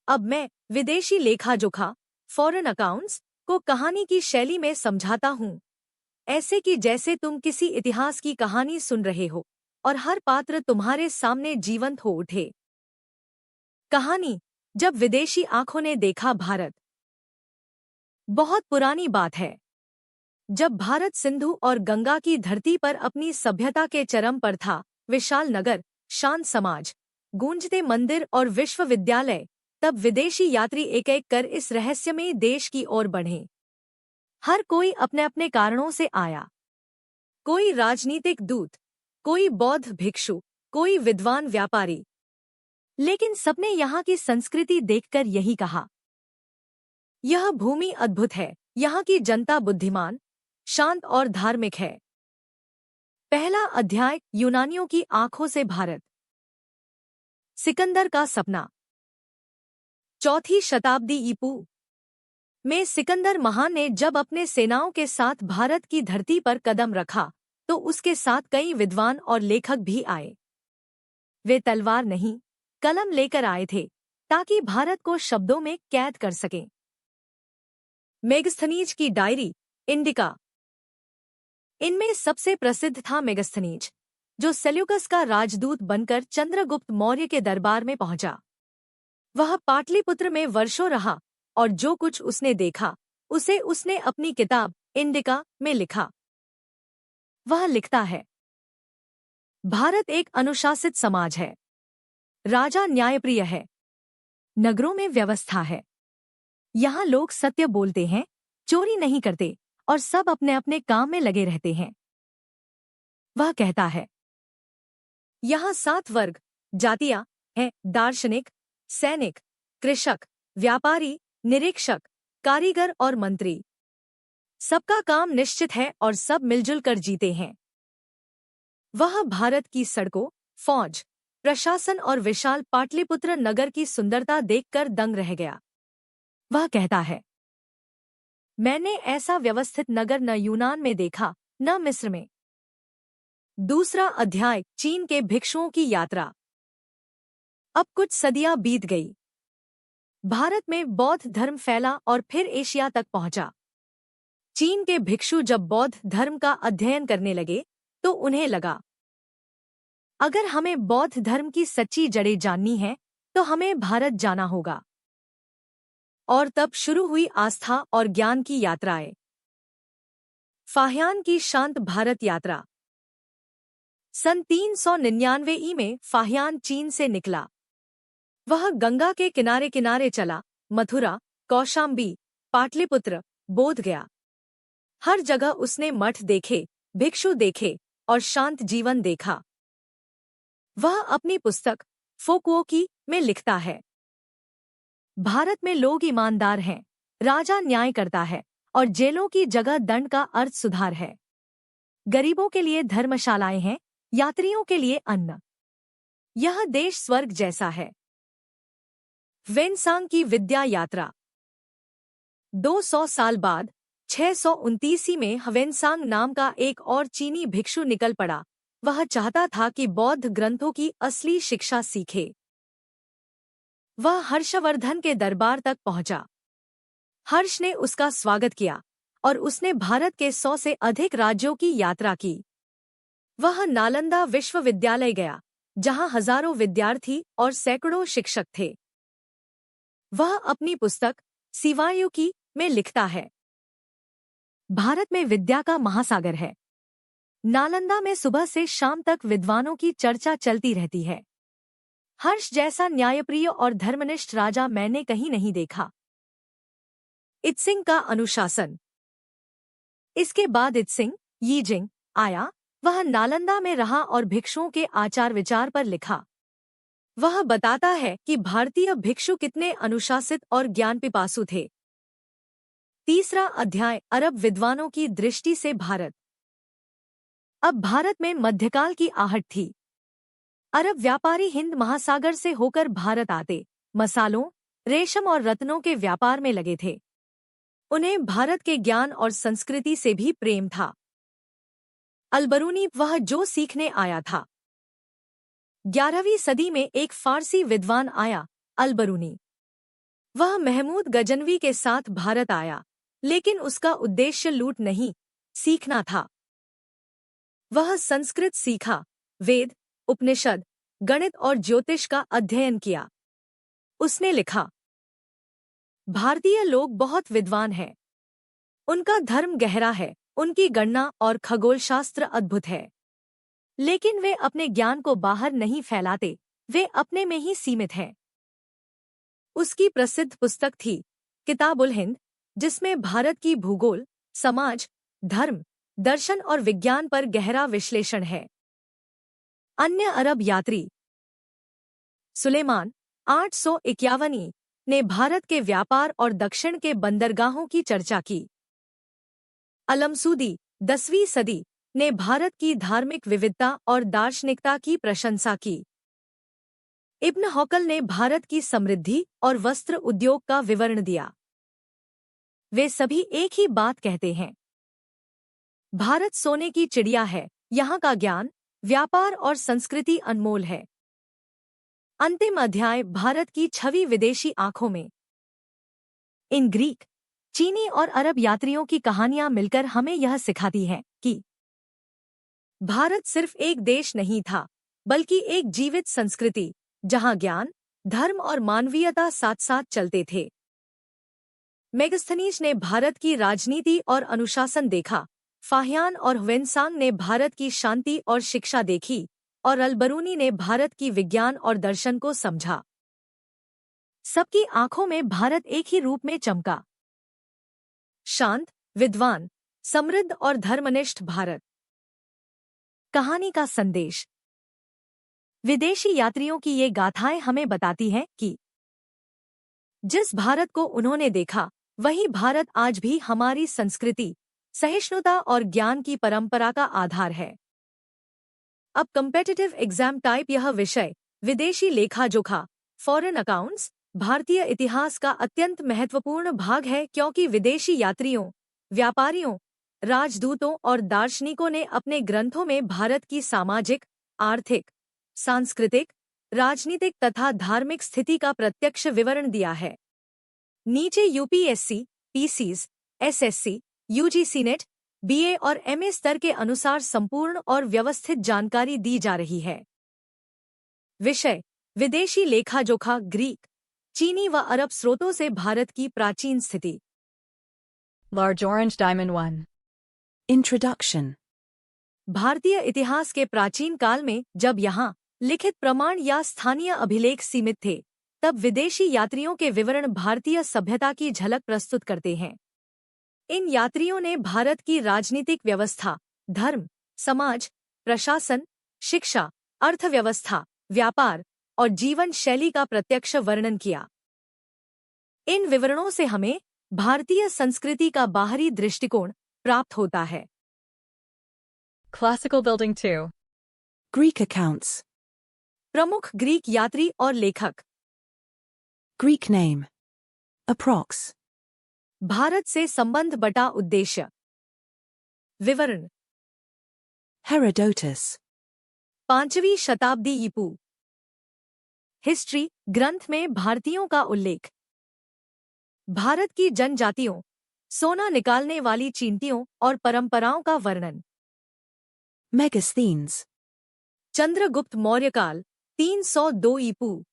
अब मैं विदेशी लेखा जोखा फॉरेन अकाउंट्स को कहानी की शैली में समझाता हूँ, ऐसे कि जैसे तुम किसी इतिहास की कहानी सुन रहे हो और हर पात्र तुम्हारे सामने जीवंत हो उठे। कहानी, जब विदेशी आंखों ने देखा भारत। बहुत पुरानी बात है, जब भारत सिंधु और गंगा की धरती पर अपनी सभ्यता के चरम पर था। विशाल नगर, शांत समाज, गूंजते मंदिर और विश्वविद्यालय। तब विदेशी यात्री एक एक कर इस रहस्यमयी देश की ओर बढ़े। हर कोई अपने अपने कारणों से आया। कोई राजनीतिक दूत, कोई बौद्ध भिक्षु, कोई विद्वान व्यापारी। लेकिन सबने यहाँ की संस्कृति देखकर यही कहा, यह भूमि अद्भुत है, यहाँ की जनता बुद्धिमान, शांत और धार्मिक है। पहला अध्याय, यूनानियों की आंखों से भारत। सिकंदर का सपना। चौथी शताब्दी ईपू में सिकंदर महान ने जब अपने सेनाओं के साथ भारत की धरती पर कदम रखा, तो उसके साथ कई विद्वान और लेखक भी आए। वे तलवार नहीं, कलम लेकर आए थे, ताकि भारत को शब्दों में कैद कर सकें। मेगस्थनीज की डायरी, इंडिका। इनमें सबसे प्रसिद्ध था मेगस्थनीज, जो सेल्यूकस का राजदूत बनकर चंद्रगुप्त मौर्य के दरबार में पहुंचा। वह पाटलिपुत्र में वर्षों रहा और जो कुछ उसने देखा उसे उसने अपनी किताब इंडिका में लिखा। वह लिखता है, भारत एक अनुशासित समाज है, राजा न्यायप्रिय है, नगरों में व्यवस्था है, यहाँ लोग सत्य बोलते हैं, चोरी नहीं करते और सब अपने अपने काम में लगे रहते हैं। वह कहता है, यहाँ 7 वर्ग जातियां हैं, दार्शनिक, सैनिक, कृषक, व्यापारी, निरीक्षक, कारीगर और मंत्री। सबका काम निश्चित है और सब मिलजुल कर जीते हैं। वह भारत की सड़कों, फौज, प्रशासन और विशाल पाटलिपुत्र नगर की सुंदरता देखकर दंग रह गया। वह कहता है, मैंने ऐसा व्यवस्थित नगर न यूनान में देखा, न मिस्र में। दूसरा अध्याय, चीन के भिक्षुओं की यात्रा। अब कुछ सदियां बीत गई। भारत में बौद्ध धर्म फैला और फिर एशिया तक पहुंचा। चीन के भिक्षु जब बौद्ध धर्म का अध्ययन करने लगे, तो उन्हें लगा, अगर हमें बौद्ध धर्म की सच्ची जड़ें जाननी है, तो हमें भारत जाना होगा। और तब शुरू हुई आस्था और ज्ञान की यात्राएं। फाहियान की शांत भारत यात्रा। सन 399 में फाहियान चीन से निकला। वह गंगा के किनारे किनारे चला, मथुरा, कौशाम्बी, पाटलिपुत्र, बोध गया। हर जगह उसने मठ देखे, भिक्षु देखे और शांत जीवन देखा। वह अपनी पुस्तक फोकुओकी में लिखता है, भारत में लोग ईमानदार हैं, राजा न्याय करता है और जेलों की जगह दंड का अर्थ सुधार है। गरीबों के लिए धर्मशालाएं हैं, यात्रियों के लिए अन्न। यह देश स्वर्ग जैसा है। वेनसांग की विद्या यात्रा। 200 साल बाद 629 में ह्वेनसांग नाम का एक और चीनी भिक्षु निकल पड़ा। वह चाहता था कि बौद्ध ग्रंथों की असली शिक्षा सीखे। वह हर्षवर्धन के दरबार तक पहुंचा। हर्ष ने उसका स्वागत किया और उसने भारत के 100 से अधिक राज्यों की यात्रा की। वह नालंदा विश्वविद्यालय गया, जहां हजारों विद्यार्थी और सैकड़ों शिक्षक थे। वह अपनी पुस्तक सिवायुकी में लिखता है, भारत में विद्या का महासागर है। नालंदा में सुबह से शाम तक विद्वानों की चर्चा चलती रहती है। हर्ष जैसा न्यायप्रिय और धर्मनिष्ठ राजा मैंने कहीं नहीं देखा। इत्सिंग का अनुशासन। इसके बाद इत्सिंग यीजिंग आया। वह नालंदा में रहा और भिक्षुओं के आचार विचार पर लिखा। वह बताता है कि भारतीय भिक्षु कितने अनुशासित और ज्ञान पिपासु थे। तीसरा अध्याय, अरब विद्वानों की दृष्टि से भारत। अब भारत में मध्यकाल की आहट थी। अरब व्यापारी हिंद महासागर से होकर भारत आते, मसालों, रेशम और रत्नों के व्यापार में लगे थे। उन्हें भारत के ज्ञान और संस्कृति से भी प्रेम था। अलबरूनी, वह जो सीखने आया था। 11वीं सदी में एक फारसी विद्वान आया, अलबरूनी। वह महमूद गजनवी के साथ भारत आया, लेकिन उसका उद्देश्य लूट नहीं, सीखना था। वह संस्कृत सीखा, वेद, उपनिषद, गणित और ज्योतिष का अध्ययन किया। उसने लिखा, भारतीय लोग बहुत विद्वान हैं। उनका धर्म गहरा है, उनकी गणना और खगोलशास्त्र अद्भुत है। लेकिन वे अपने ज्ञान को बाहर नहीं फैलाते, वे अपने में ही सीमित हैं। उसकी प्रसिद्ध पुस्तक थी किताबुल हिंद, जिसमें भारत की भूगोल, समाज, धर्म, दर्शन और विज्ञान पर गहरा विश्लेषण है। अन्य अरब यात्री सुलेमान 851 ने भारत के व्यापार और दक्षिण के बंदरगाहों की चर्चा की। अलमसूदी 10वीं सदी ने भारत की धार्मिक विविधता और दार्शनिकता की प्रशंसा की। इब्न हौकल ने भारत की समृद्धि और वस्त्र उद्योग का विवरण दिया। वे सभी एक ही बात कहते हैं, भारत सोने की चिड़िया है, यहाँ का ज्ञान, व्यापार और संस्कृति अनमोल है। अंतिम अध्याय भारत की छवि विदेशी आंखों में। इन ग्रीक, चीनी और अरब यात्रियों की कहानियां मिलकर हमें यह सिखाती हैं कि भारत सिर्फ एक देश नहीं था, बल्कि एक जीवित संस्कृति, जहां ज्ञान, धर्म और मानवीयता साथ साथ चलते थे। मेगस्थनीज ने भारत की राजनीति और अनुशासन देखा, फाहियान और ह्वेनसांग ने भारत की शांति और शिक्षा देखी, और अलबरूनी ने भारत की विज्ञान और दर्शन को समझा। सबकी आंखों में भारत एक ही रूप में चमका, शांत, विद्वान, समृद्ध और धर्मनिष्ठ भारत। कहानी का संदेश। विदेशी यात्रियों की ये गाथाएं हमें बताती हैं कि जिस भारत को उन्होंने देखा, वही भारत आज भी हमारी संस्कृति, सहिष्णुता और ज्ञान की परंपरा का आधार है। अब कम्पेटिटिव एग्जाम टाइप यह विषय, विदेशी लेखा जोखा, फॉरेन अकाउंट्स, भारतीय इतिहास का अत्यंत महत्वपूर्ण भाग है, क्योंकि विदेशी यात्रियों, व्यापारियों, राजदूतों और दार्शनिकों ने अपने ग्रंथों में भारत की सामाजिक, आर्थिक, सांस्कृतिक, राजनीतिक तथा धार्मिक स्थिति का प्रत्यक्ष विवरण दिया है। नीचे UPSC, PCS, SSC, UGC NET, BA और एमए स्तर के अनुसार संपूर्ण और व्यवस्थित जानकारी दी जा रही है। विषय, विदेशी लेखा जोखा, ग्रीक, चीनी व अरब स्रोतों से भारत की प्राचीन स्थिति। Large orange diamond 1. Introduction. भारतीय इतिहास के प्राचीन काल में जब यहाँ लिखित प्रमाण या स्थानीय अभिलेख सीमित थे, तब विदेशी यात्रियों के विवरण भारतीय सभ्यता की झलक प्रस्तुत करते हैं। इन यात्रियों ने भारत की राजनीतिक व्यवस्था, धर्म, समाज, प्रशासन, शिक्षा, अर्थव्यवस्था, व्यापार और जीवन शैली का प्रत्यक्ष वर्णन किया। इन विवरणों से हमें भारतीय संस्कृति का बाहरी दृष्टिकोण प्राप्त होता है। Classical Building 2. Greek accounts. प्रमुख ग्रीक यात्री और लेखक। Greek name. Approx. भारत से संबंध बटा उद्देश्य। विवरण। Herodotus. 5वीं शताब्दी ईपू। हिस्ट्री ग्रंथ में भारतीयों का उल्लेख। भारत की जनजातियों, सोना निकालने वाली चींटियों और परंपराओं का वर्णन। Megasthenes. चंद्रगुप्त मौर्यकाल 302 ईपू।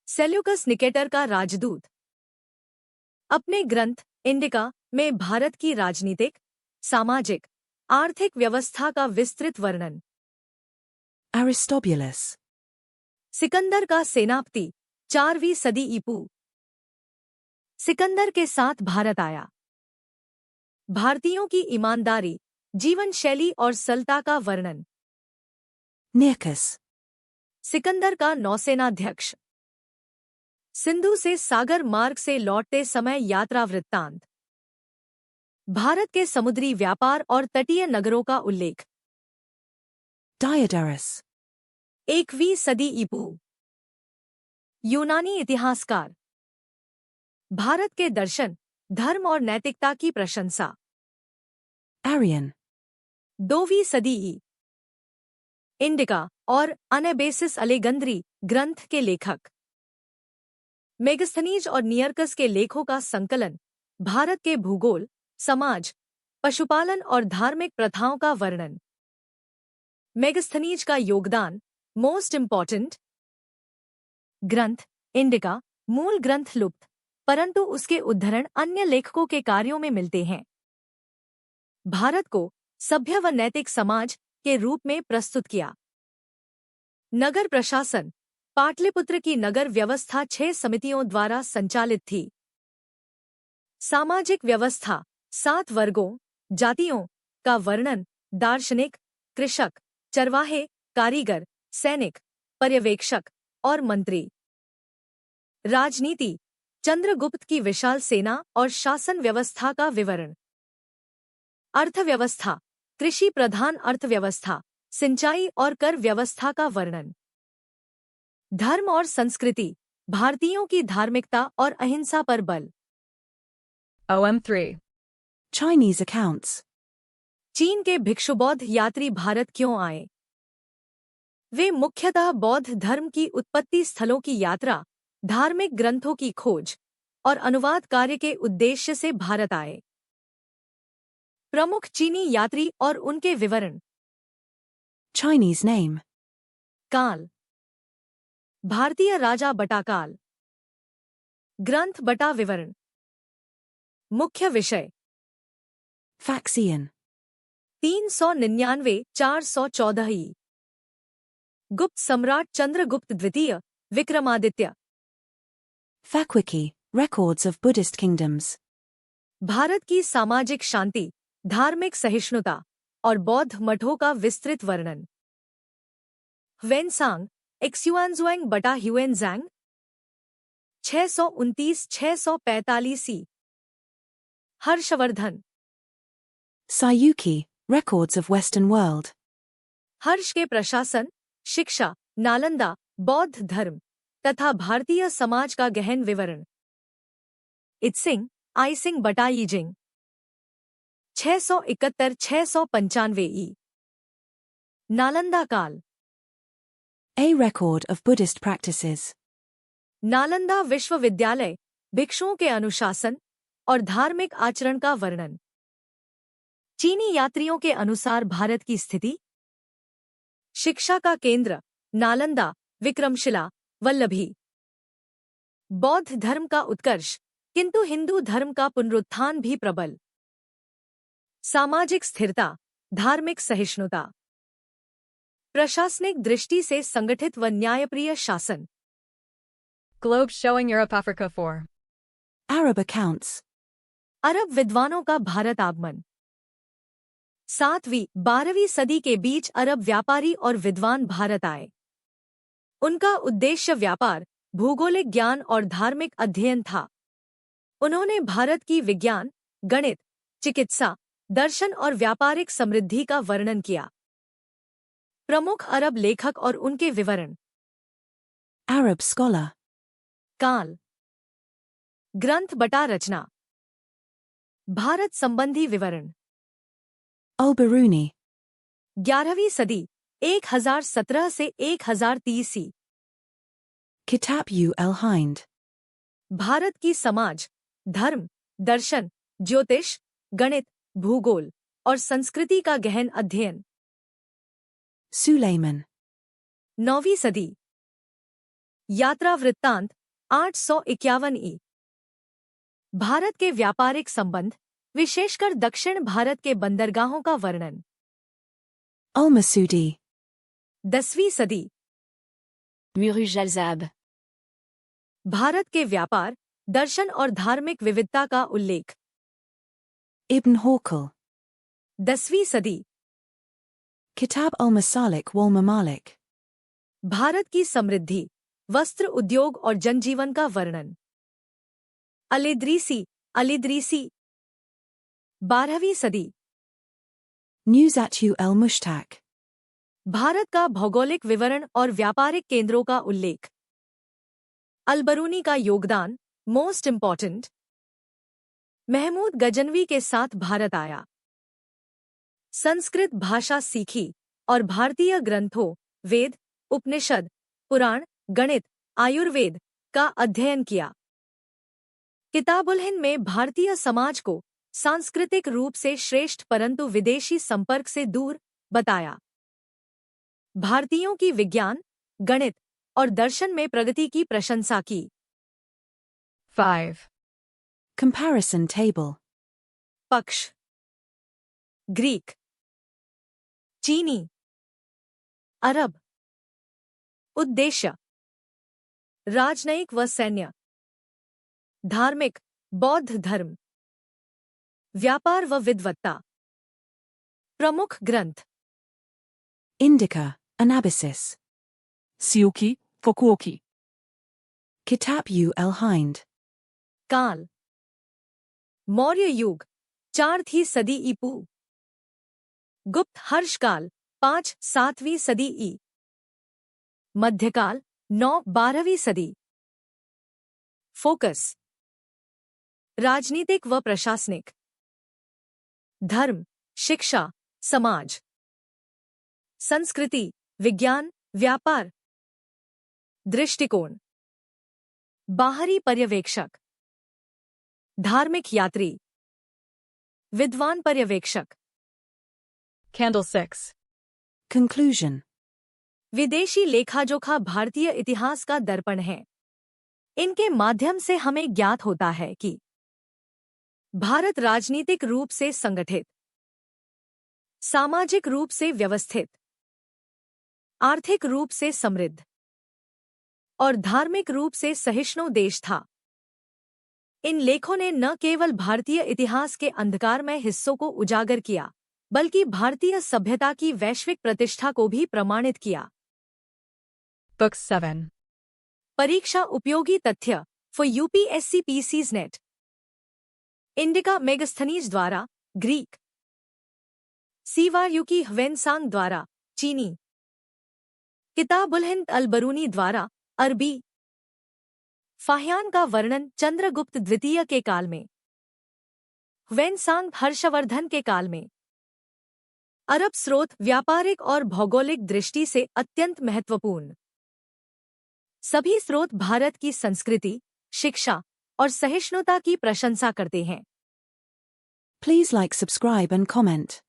सेल्यूकस निकेटर का राजदूत। अपने ग्रंथ इंडिका में भारत की राजनीतिक, सामाजिक, आर्थिक व्यवस्था का विस्तृत वर्णन। Aristobulus. सिकंदर का सेनापति 4वीं सदी ईपू। सिकंदर के साथ भारत आया। भारतीयों की ईमानदारी, जीवन शैली और सलता का वर्णन। Nearchus. सिकंदर का नौसेनाध्यक्ष। सिंधु से सागर मार्ग से लौटते समय यात्रा वृत्तांत। भारत के समुद्री व्यापार और तटीय नगरों का उल्लेख। Diodorus. 1वीं सदी ईपू। यूनानी इतिहासकार। भारत के दर्शन, धर्म और नैतिकता की प्रशंसा। Arian. 2वीं सदी ई। इंडिका और अनेबेसिस अलेगंद्री ग्रंथ के लेखक। मेगस्थनीज और नियर्कस के लेखों का संकलन, भारत के भूगोल, समाज, पशुपालन और धार्मिक प्रथाओं का वर्णन। मेगस्थनीज का योगदान, मोस्ट इम्पॉर्टेंट ग्रंथ, इंडिका, मूल ग्रंथ लुप्त, परंतु उसके उद्धरण अन्य लेखकों के कार्यों में मिलते हैं। भारत को सभ्य व नैतिक समाज के रूप में प्रस्तुत किया। नगर प्रशासन, पाटलिपुत्र की नगर व्यवस्था 6 समितियों द्वारा संचालित थी। सामाजिक व्यवस्था, 7 वर्गों, जातियों का वर्णन, दार्शनिक, कृषक, चरवाहे, कारीगर, सैनिक, पर्यवेक्षक और मंत्री। राजनीति, चंद्रगुप्त की विशाल सेना और शासन व्यवस्था का विवरण। अर्थव्यवस्था, कृषि प्रधान अर्थव्यवस्था, सिंचाई और कर व्यवस्था का वर्णन। धर्म और संस्कृति, भारतीयों की धार्मिकता और अहिंसा पर बल। OM3. Chinese accounts. चीन के भिक्षुबौद्ध यात्री भारत क्यों आए? वे मुख्यतः बौद्ध धर्म की उत्पत्ति स्थलों की यात्रा, धार्मिक ग्रंथों की खोज और अनुवाद कार्य के उद्देश्य से भारत आए। प्रमुख चीनी यात्री और उनके विवरण। Chinese name. काल, भारतीय राजा बटाकाल। ग्रंथ बटा विवरण। मुख्य विषय, Faxian. 399-414 ई। गुप्त सम्राट चंद्रगुप्त द्वितीय, Vikramaditya. Fakwiki, records of Buddhist kingdoms. Bharat की सामाजिक शांति, धार्मिक सहिष्णुता और बौद्ध मठों का विस्तृत वर्णन। वेनसांग, एक्सुआनजुएंग बटा ह्यूएनजांग, 629-645 ई। Harshvardhan, Sayuki, records of Western world. हर्ष के प्रशासन, शिक्षा, नालंदा, बौद्ध धर्म तथा भारतीय समाज का गहन विवरण। इत्सिंग, आइसिंग बटा यीजिंग, 671-695 ई। नालंदा काल, A record of Buddhist practices. Nalanda विश्वविद्यालय, भिक्षुओं के अनुशासन और धार्मिक आचरण का वर्णन। चीनी यात्रियों के अनुसार भारत की स्थिति। शिक्षा का केंद्र, नालंदा, विक्रमशिला, वल्लभी। बौद्ध धर्म का उत्कर्ष, किंतु हिंदू धर्म का पुनरुत्थान भी प्रबल। सामाजिक स्थिरता, धार्मिक सहिष्णुता। प्रशासनिक दृष्टि से संगठित व न्यायप्रिय शासन। Globe showing Europe Africa 4. Arab accounts. अरब विद्वानों का भारत आगमन। 7वीं-12वीं सदी के बीच अरब व्यापारी और विद्वान भारत आए। उनका उद्देश्य व्यापार, भूगोलिक ज्ञान और धार्मिक अध्ययन था। उन्होंने भारत की विज्ञान, गणित, चिकित्सा, दर्शन और व्यापारिक समृद्धि का वर्णन किया। प्रमुख अरब लेखक और उनके विवरण। Arab scholar. काल, ग्रंथ बटा रचना। भारत संबंधी विवरण। Al-Biruni. 11वीं सदी, 1017 से 1030 ई। Kitab-u-el-Hind. भारत की समाज, धर्म, दर्शन, ज्योतिष, गणित, भूगोल और संस्कृति का गहन अध्ययन। Suleiman. 9वीं सदी, यात्रा वृत्तांत, 851 ई। भारत के व्यापारिक संबंध, विशेषकर दक्षिण भारत के बंदरगाहों का वर्णन। Al-Masudi. 10वीं सदी, Murujalzab. भारत के व्यापार, दर्शन और धार्मिक विविधता का उल्लेख। Ibn Hawqal. 10वीं सदी, Kitab al-Masalik wal-Mamalik. भारत की समृद्धि, वस्त्र उद्योग और जनजीवन का वर्णन। अल-इद्रीसी, 12वीं सदी, Nuzhat el-Mushtaq. भारत का भौगोलिक विवरण और व्यापारिक केंद्रों का उल्लेख। अल-बरूनी का योगदान, मोस्ट इम्पॉर्टेंट। महमूद गजनवी के साथ भारत आया। संस्कृत भाषा सीखी और भारतीय ग्रंथों, वेद, उपनिषद, पुराण, गणित, आयुर्वेद, का अध्ययन किया। किताबुल हिंद में भारतीय समाज को सांस्कृतिक रूप से श्रेष्ठ परंतु विदेशी संपर्क से दूर बताया। भारतीयों की विज्ञान, गणित और दर्शन में प्रगति की प्रशंसा की। 5. Comparison table. पक्ष: ग्रीक, चीनी, अरब। उद्देश्य: राजनयिक व सैन्य, धार्मिक, बौद्ध धर्म, व्यापार व विद्वत्ता। प्रमुख ग्रंथ: Indica, Anabasis. Siuki, Fukuoki. Kitab-ul-Hind. काल: मौर्य युग 4वीं सदी ईपू। गुप्त हर्षकाल 5-7वीं सदी ई। मध्यकाल 9-12वीं सदी। फोकस: राजनीतिक व प्रशासनिक, धर्म, शिक्षा, समाज, संस्कृति, विज्ञान, व्यापार। दृष्टिकोण: बाहरी पर्यवेक्षक, धार्मिक यात्री, विद्वान पर्यवेक्षक। Candle 6. Conclusion. विदेशी लेखाजोखा भारतीय इतिहास का दर्पण है। इनके माध्यम से हमें ज्ञात होता है कि भारत राजनीतिक रूप से संगठित, सामाजिक रूप से व्यवस्थित, आर्थिक रूप से समृद्ध और धार्मिक रूप से सहिष्णु देश था। इन लेखों ने न केवल भारतीय इतिहास के अंधकारमय हिस्सों को उजागर किया, बल्कि भारतीय सभ्यता की वैश्विक प्रतिष्ठा को भी प्रमाणित किया। Book 7. परीक्षा उपयोगी तथ्य for UPSC PCS NET. Indica Megasthenes द्वारा ग्रीक, सीवायुकी ह्वेनसांग द्वारा चीनी, किताबुल हिंद अल-बरूनी द्वारा अरबी। फाहियान का वर्णन चंद्रगुप्त द्वितीय के काल में, ह्वेनसांग हर्षवर्धन के काल में। अरब स्रोत व्यापारिक और भौगोलिक दृष्टि से अत्यंत महत्वपूर्ण। सभी स्रोत भारत की संस्कृति, शिक्षा और सहिष्णुता की प्रशंसा करते हैं। Please like, subscribe and comment.